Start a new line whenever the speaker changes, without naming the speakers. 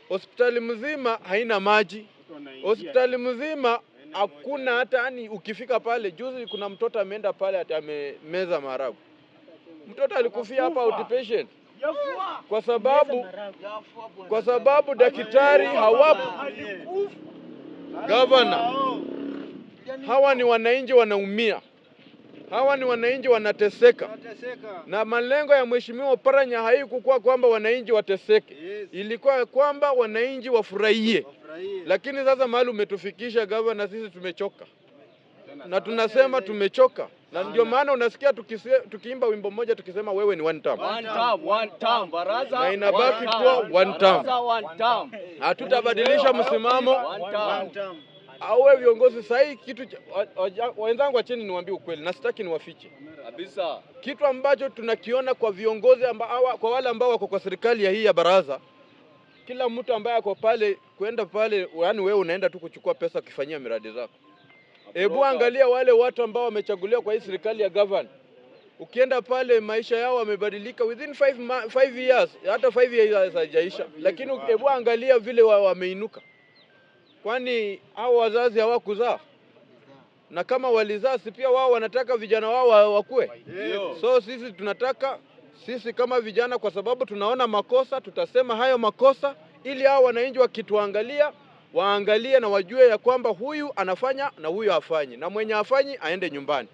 hospitali mzima haina maji, hospitali mzima hakuna hata yani, ukifika pale juzi kuna mtoto ameenda pale amemeza maharagwe. Mtoto alikufia hapa outpatient kwa sababu daktari hawapo. Governor, hawa ni wananchi wanaumia. Hawa ni wananchi wanateseka. Na malengo ya Mheshimiwa Oparanya haikuwa kwamba wananchi wateseke. Ilikuwa kwamba wananchi wafurahie. Lakini sasa mahali umetufikisha governor, sisi tumechoka. Na tunasema tumechoka. Na ndio maana unasikia tukiimba wimbo mmoja tukisema wewe ni one term.
One term, baraza.
Na inabaki kuwa one term. Hatutabadilisha msimamo.
One term.
Awe viongozi sahi kitu wenzangu acheni niwaambie ukweli na sitaki niwafiche.
Kabisa.
Kitu ambacho tunakiona kwa viongozi kwa wale ambao wako kwa serikali ya hii ya baraza, kila mtu ambaye ako pale kwenda pale, yani wewe unaenda tu kuchukua pesa kufanyia miradi zako. Hebu angalia wale watu ambao wamechaguliwa kwa hii serikali ya governor. Ukienda pale maisha yao wamebadilika within 5 years, hata 5 years hajaisha. Lakini hebu angalia vile wameinuka. Kwani hao wazazi hawakuzaa? Na kama walizaa si pia wao wanataka vijana wao wakue? So sisi tunataka, sisi kama vijana, kwa sababu tunaona makosa, tutasema hayo makosa ili hao wananchi wakituangalia waangalie na wajue ya kwamba huyu anafanya na huyu hafanyi, na mwenye hafanyi aende nyumbani.